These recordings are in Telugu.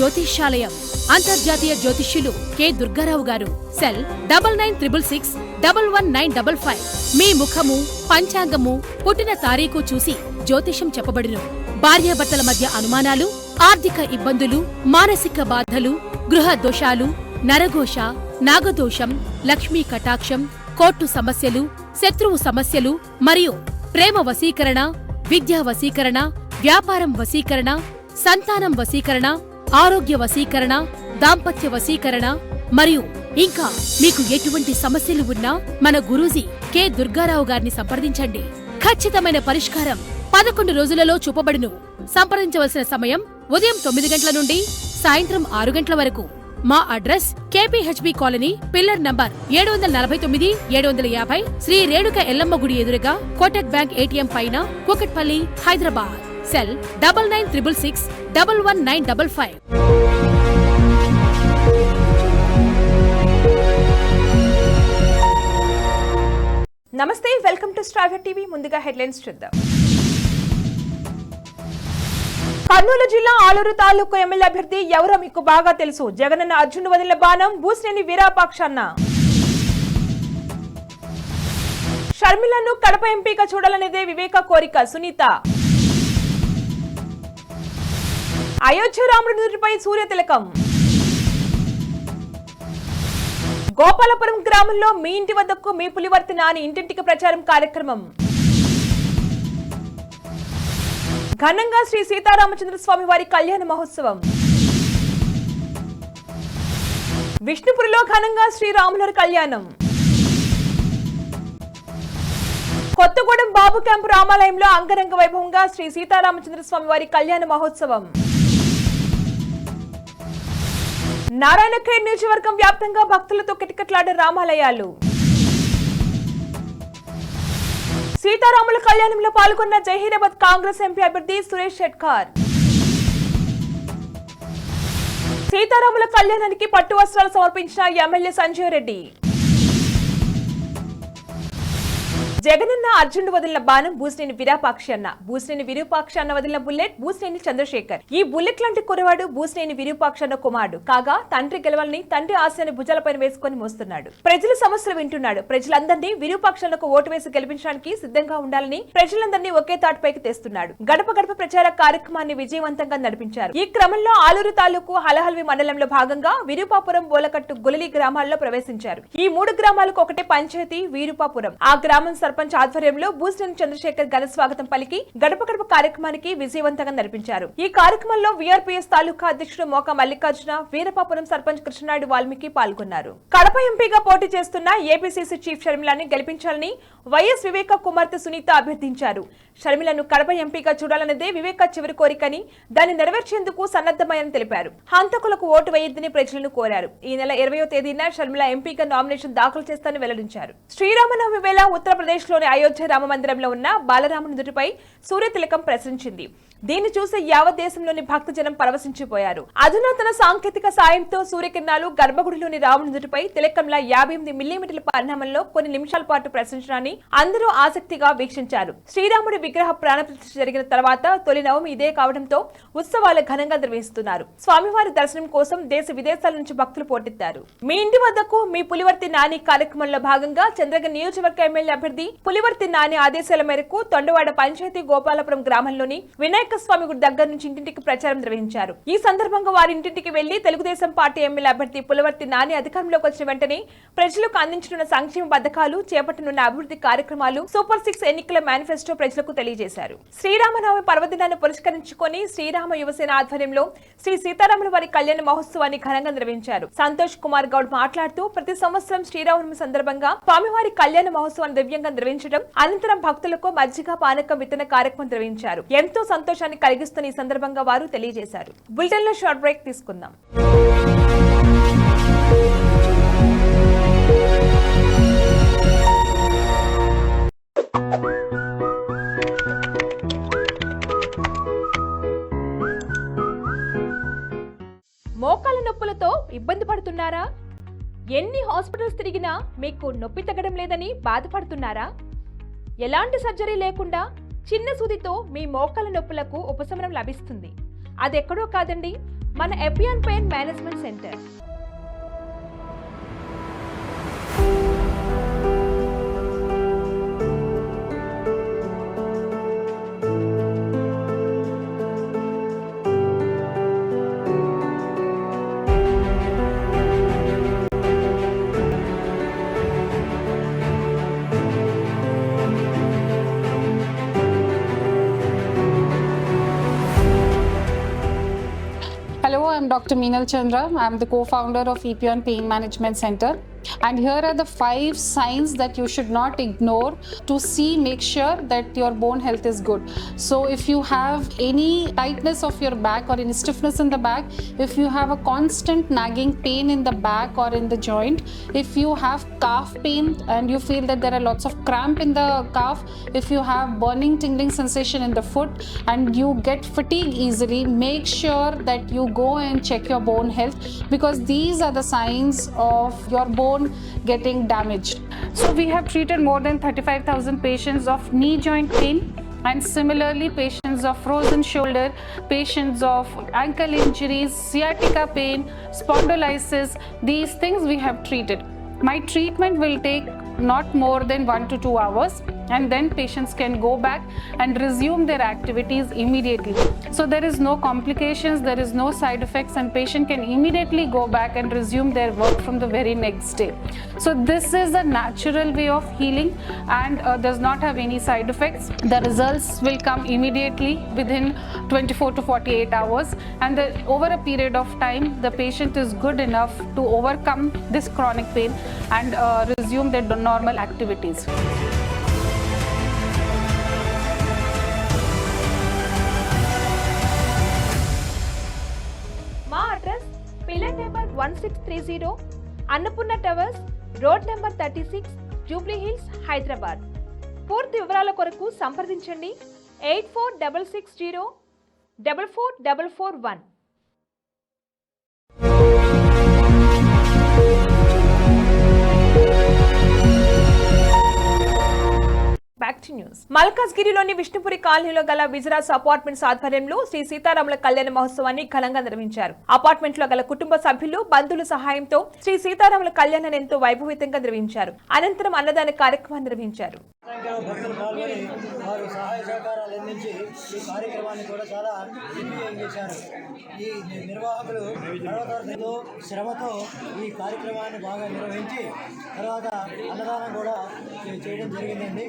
జ్యోతిష్యాలయం, అంతర్జాతీయ జ్యోతిష్యులు కె దుర్గారావు గారు. సెల్ 9966611955. మీ ముఖము, పంచాంగము, పుట్టిన తారీఖు చూసి జ్యోతిషం చెప్పబడును. భార్యాభర్తల మధ్య అనుమానాలు, ఆర్థిక ఇబ్బందులు, మానసిక బాధలు, గృహ దోషాలు, నరఘోష, నాగదోషం, లక్ష్మీ కటాక్షం, కోర్టు సమస్యలు, శత్రువు సమస్యలు మరియు ప్రేమ వశీకరణ, విద్యా వశీకరణ, వ్యాపారం వశీకరణ, సంతానం వశీకరణ, ఆరోగ్య వశీకరణ, దాంపత్య వశీకరణ మరియు ఇంకా మీకు ఎటువంటి సమస్యలు ఉన్నా మన గురూజీ కె దుర్గారావు గారిని సంప్రదించండి. ఖచ్చితమైన పరిష్కారం 11 రోజులలో చూపబడును. సంప్రదించవలసిన సమయం ఉదయం 9 గంటల నుండి సాయంత్రం 6 గంటల వరకు. మా address KPHB colony, pillar number 749, 750, Sri Renuka Yellamma గుడి ఎదురుగా, కోటక్ బ్యాంక్ ATM పైన, కూకట్పల్లి, హైదరాబాద్. సెల్ 9966611955. నమస్తే, వెల్కమ్ టు స్టార్ టీవీ. ముందుగా హెడ్లైన్స్ చూద్దాం. కర్నూలు జిల్లా ఆలూరు తాలూకు ఎమ్మెల్యే అభ్యర్థి ఎవరో మీకు బాగా తెలుసు. జగనన్న అర్జున్ వదిలిన బాణం బూసినేని వీరాపాక్షన్న. షర్మిలను కడప ఎంపీగా చూడాలనేదే వివేక కోరిక సునీత. అయోధ్య రాముడి నుదుటిపై సూర్య తిలకం. గోపాలపురం గ్రామంలో మీ ఇంటి వద్దకు మీ పులివర్తి నాని ఇంటింటికి ప్రచారం కార్యక్రమం. ఘనంగా శ్రీ సీతారామచంద్రస్వామి వారి కళ్యాణ మహోత్సవం. విష్ణుపురిలో ఘనంగా శ్రీరాముల కళ్యాణం. కొత్తగూడెం బాబు క్యాంపు రామాలయంలో అంగరంగ వైభవంగా శ్రీ సీతారామచంద్రస్వామి వారి కళ్యాణ మహోత్సవం. నారాయణఖేడ్ నియోజకవర్గం వ్యాప్తంగా భక్తులతో కిటకిటలాడే రామాలయాలు. సీతారాముల కళ్యాణంలో పాల్గొన్న జహీరాబాద్ కాంగ్రెస్ ఎంపీ అభ్యర్థి సురేష్ షెట్కార్. సీతారాముల కళ్యాణానికి పట్టు వస్త్రాలు సమర్పించిన ఎమ్మెల్యే సంజయ్ రెడ్డి. జగనన్న అర్జునుడు వదిలిన బాణం బూసినేని వీరాపాక్షి అన్న. బూసినేని విరూపాక్ష అన్న వదిలిన బుల్లెట్ బూసినేని చంద్రశేఖర్. ఈ బుల్లెట్ లాంటి కురవాడు బూసినేని విరూపాక్ష అన్న కుమారుడు కాగా, తండ్రి గెలవాలని తండ్రి ఆశయాన్ని భుజాలపైన వేసుకుని మోస్తున్నాడు. ప్రజల సమస్యలు వింటున్నాడు. ప్రజలందరినీ విరూపాక్షలకు ఓటు వేసి గెలిపించడానికి సిద్ధంగా ఉండాలని ప్రజలందరినీ ఒకే తాటిపైకి తెస్తున్నాడు. గడప గడప ప్రచార కార్యక్రమాన్ని విజయవంతంగా నడిపించారు. ఈ క్రమంలో ఆలూరు తాలూకు హలహల్వి మండలంలో భాగంగా విరూపాపురం, బోలకట్టు, గులిలి గ్రామాల్లో ప్రవేశించారు. ఈ 3 గ్రామాలకు ఒకటే పంచాయతీ వీరూపాపురం. ఆ గ్రామం సర్పంచ్ ఆధ్వర్యంలో బూసినేని చంద్రశేఖర్ ఘన స్వాగతం పలికి గడప గడప కార్యక్రమానికి విజయవంతంగా నడిపించారు. ఈ కార్యక్రమంలో VRPS తాలూకా అధ్యక్షుడు మోకా మల్లికార్జున, వీరపాపురం సర్పంచ్ కృష్ణనాయుడు వాల్మీకి పాల్గొన్నారు. కడప ఎంపీగా పోటీ చేస్తున్న ఏపీసీసీ చీఫ్ షర్మిలని గెలిపించాలని వైఎస్ వివేక కుమార్తె సునీత అభ్యర్థించారు. షర్మిలను కడప ఎంపీగా చూడాలన్నదే వివేక చివరి కోరికని, దాన్ని నెరవేర్చేందుకు సన్నద్ధమని తెలిపారు. హంతకులకు ఓటు వేయొద్దని ప్రజలను కోరారు. ఈ నెల 20వ తేదీన షర్మిల ఎంపీగా నామినేషన్ దాఖలు చేస్తానని వెల్లడించారు. శ్రీరామనవమి వేళ ఉత్తరప్రదేశ్ లోని అయోధ్య రామ మందిరంలో ఉన్న బాలరాముని నుదుటిపై సూర్య తిలకం ప్రసరించింది. దీన్ని చూసి యావత్ దేశంలోని భక్తజనం పరవశించిపోయారు. అధునాతన సాంకేతిక సాయంతో సూర్యకిరణాలు గర్భగుడిలోని రాముని నుదుటిపై తిలకంలా 58 మిల్లీమీటర్ల పరిణామంలో కొన్ని నిమిషాల పాటు ప్రసరించడాన్ని అందరూ ఆసక్తిగా వీక్షించారు. శ్రీరాముడి విగ్రహ ప్రాణప్రతిష్ఠ జరిగిన తర్వాత తొలి నవమి ఇదే కావడంతో ఉత్సవాలు ఘనంగా నిర్వహిస్తున్నారు. స్వామివారి దర్శనం కోసం దేశ విదేశాల నుంచి భక్తులు పోటెత్తారు. మీ ఇంటి వద్దకు మీ పులివర్తి నాని కార్యక్రమంలో భాగంగా చంద్రగిరి నియోజకవర్గ ఎమ్మెల్యే అభ్యర్థి పులివర్తి నాని ఆదేశాల మేరకు తొండవాడ పంచాయతీ గోపాలపురం గ్రామంలోని వినాయక స్వామి గుడి దగ్గర నుంచి ఇంటింటికి ప్రచారం నిర్వహించారు. ఈ సందర్భంగా వారి ఇంటింటికి వెళ్లి తెలుగుదేశం పార్టీ ఎమ్మెల్యే అభ్యర్థి పులివర్తి నాని అధికారంలోకి వచ్చిన వెంటనే ప్రజలకు అందించనున్న సంక్షేమ పథకాలు, చేపట్టనున్న అభివృద్ధి కార్యక్రమాలు, సూపర్ 6 ఎన్నికల మేనిఫెస్టో ప్రజలకు తెలియజేశారు. శ్రీరామనవమి పర్వదినాన్ని పురస్కరించుకొని శ్రీరామ యువసేన ఆధ్వర్యంలో శ్రీ సీతారాముల వారి కళ్యాణ మహోత్సవాన్ని ఘనంగా నిర్వహించారు. సంతోష్ కుమార్ గౌడ్ మాట్లాడుతూ ప్రతి సంవత్సరం శ్రీరామనవమి సందర్భంగా స్వామివారి కళ్యాణ మహోత్సవాన్ని దివ్యంగా నిర్వహించడం, అనంతరం భక్తులకు మజ్జిగ పానకం విత్తన కార్యక్రమం నిర్వహించారు. ఎంతో సంతోషాన్ని కలిగిస్తున్న ఈ సందర్భంగా వారు తెలియజేశారు. బులెటిన్ లో షార్ట్ బ్రేక్ తీసుకుందాం. మోకాల నొప్పులతో ఇబ్బంది పడుతున్నారా? ఎన్ని హాస్పిటల్స్ తిరిగినా మీకు నొప్పి తగ్గడం లేదని బాధపడుతున్నారా? ఎలాంటి సర్జరీ లేకుండా చిన్న సూదితో మీ మోకాల నొప్పులకు ఉపశమనం లభిస్తుంది. అదెక్కడో కాదండి, మన Epione pain management centre. Hello, I'm Dr. Meenal Chandra. I'm the co-founder of Epion Pain Management Center. And here are the 5 signs that you should not ignore to make sure that your bone health is good. So if you have any tightness of your back or any stiffness in the back, if you have a constant nagging pain in the back or in the joint, if you have calf pain and you feel that there are lots of cramp in the calf, if you have burning tingling sensation in the foot and you get fatigue easily, make sure that you go and check your bone health, because these are the signs of your bone getting damaged. So we have treated more than 35,000 patients of knee joint pain, and similarly patients of frozen shoulder, patients of ankle injuries, sciatica pain, spondylosis. These things we have treated. My treatment will take not more than 1 to 2 hours, and then patients can go back and resume their activities immediately. So there is no complications, there is no side effects, and patient can immediately go back and resume their work from the very next day. So this is a natural way of healing and does not have any side effects. The results will come immediately within 24 to 48 hours, and over a period of time the patient is good enough to overcome this chronic pain and resume their normal activities. మా address pillar number 1630 Annapurna towers, road number 36, Jubilee Hills, Hyderabad. పూర్తి వివరాల కొరకు సంప్రదించండి 8466 44441. Back to news. మల్కాజ్గిరిలోని విష్ణుపురి కాలనీలో గల విజరాజ్ అపార్ట్మెంట్స్ ఆధ్వర్యంలో శ్రీ సీతారాముల కళ్యాణ మహోత్సవాన్ని ఘనంగా నిర్వహించారు. అపార్ట్మెంట్ లో గల కుటుంబ సభ్యులు, బంధువుల సహాయంతో శ్రీ సీతారాముల కళ్యాణాన్ని ఎంతో వైభవితంగా నిర్వహించారు. అనంతరం అన్నదాన కార్యక్రమాన్ని నిర్వహించారు. ఈ నిర్వాహకులు శ్రమతో ఈ కార్యక్రమాన్ని బాగా నిర్వహించి తర్వాత అన్నదానం కూడా చేయడం జరిగిందండి.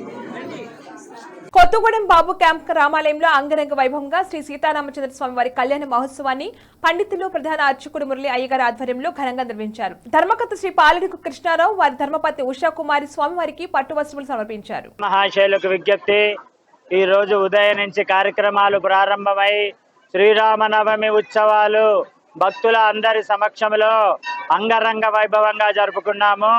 కొత్తగూడెం బాబు క్యాంప్ రామాలయంలో అంగరంగ వైభవంగా శ్రీ సీతారామచంద్ర స్వామి వారి కళ్యాణ మహోత్సవాన్ని పండితులు, ప్రధాన అర్చకుడు మురళి అయ్యగారి ఆధ్వర్యంలో ఘనంగా నిర్వహించారు. ధర్మకర్త శ్రీ పాలడుగు కృష్ణారావు, వారి ధర్మపతి ఉషాకుమారి స్వామి వారికి పట్టు వస్త్రములు సమర్పించారు. మహాశైలకు విజ్ఞప్తి, ఈ రోజు ఉదయం నుంచి కార్యక్రమాలు ప్రారంభమై శ్రీరామనవమి ఉత్సవాలు భక్తుల అందరి సమక్షంలో అంగరంగ వైభవంగా జరుపుకున్నాము.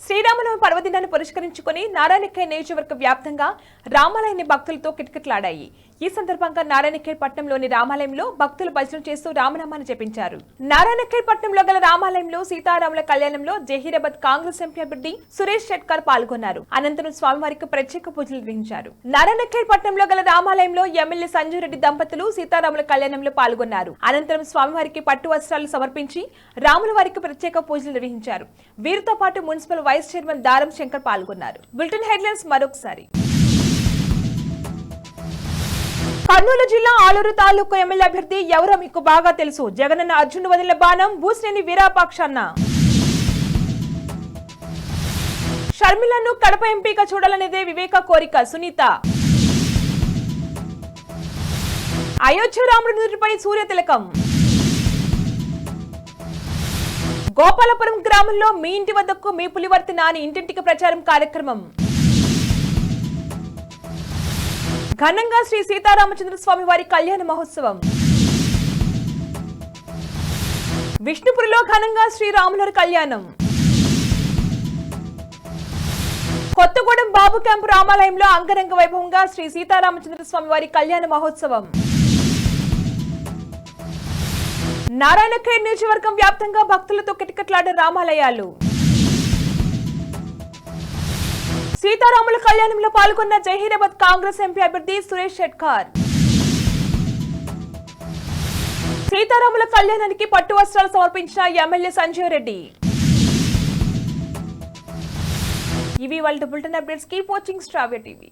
శ్రీరామనవమి పర్వదినాన్ని పురస్కరించుకుని నారాయణఖేడ్ నియోజకవర్గ వ్యాప్తంగా రామాలయాన్ని భక్తులతో కిటకిటలాడాయి. ఈ సందర్భంగా నారాయణఖేడ్ పట్టణంలోని రామాలయంలో భక్తులు భజనలు చేస్తూ రామనామాన్ని జపించారు. నారాయణఖేడ్ పట్టణంలో గల రామాలయంలో సీతారాముల కళ్యాణంలో జహీరాబాద్ కాంగ్రెస్ ఎంపీ అభ్యర్థి సురేష్ షెట్కర్ పాల్గొన్నారు. అనంతరం స్వామివారికి ప్రత్యేక పూజలు నిర్వహించారు. నారాయణఖేడ్ పట్టణంలో గల రామాలయంలో ఎమ్మెల్యే సంజయ్ రెడ్డి దంపతులు సీతారాముల కళ్యాణంలో పాల్గొన్నారు. అనంతరం స్వామివారికి పట్టు వస్త్రాలు సమర్పించి రాముల వారికి ప్రత్యేక పూజలు నిర్వహించారు. వీరితో పాటు మున్సిపల్ వైస్ చైర్మన్ దారం శంకర్ పాల్గొన్నారు. బులెటిన్ హెడ్లైన్స్ మరొకసారి. కర్నూలు జిల్లా ఆలూరు తాలూకు ఎమ్మెల్యే అభ్యర్థి ఎవరో మీకు బాగా తెలుసు. జగనన్న అర్జునుడు వదిలిన బాణం బూసినేని వీరాపాక్షన్న. షర్మిలను కడప ఎంపీగా చూడాలనేదే వివేక కోరిక సునీత. అయోధ్య రాముడి నుదుటిపై సూర్య తిలకం. గోపాలపురం గ్రామంలో మీ ఇంటి వద్దకు మీ పులివర్తి నాని ఇంటింటికి ప్రచారం కార్యక్రమం. ఘనంగా శ్రీ సీతారామచంద్ర స్వామి వారి కళ్యాణ మహోత్సవం. విష్ణుపురిలో ఘనంగా శ్రీరాముల కళ్యాణం. కొత్తగూడెం బాబు క్యాంపు రామాలయంలో అంగరంగ వైభవంగా శ్రీ సీతారామచంద్ర స్వామి వారి కళ్యాణ మహోత్సవం. నారాయణఖేడ్ నియోజకవర్గం వ్యాప్తంగా భక్తులతో కిటకిటలాడే రామాలయాలు. సీతారాముల కళ్యాణంలో పాల్గొన్న జహీరాబాద్ కాంగ్రెస్ ఎంపీ అభ్యర్థి సురేష్ షెట్కర్. సీతారాముల కళ్యాణానికి పట్టు వస్త్రాలు సమర్పించిన ఎమ్మెల్యే సంజయ్ రెడ్డి. ఇవి వాళ్ళ బులెటిన్ అప్డేట్స్. కీప్ వాచింగ్ శ్రావ్య టీవీ.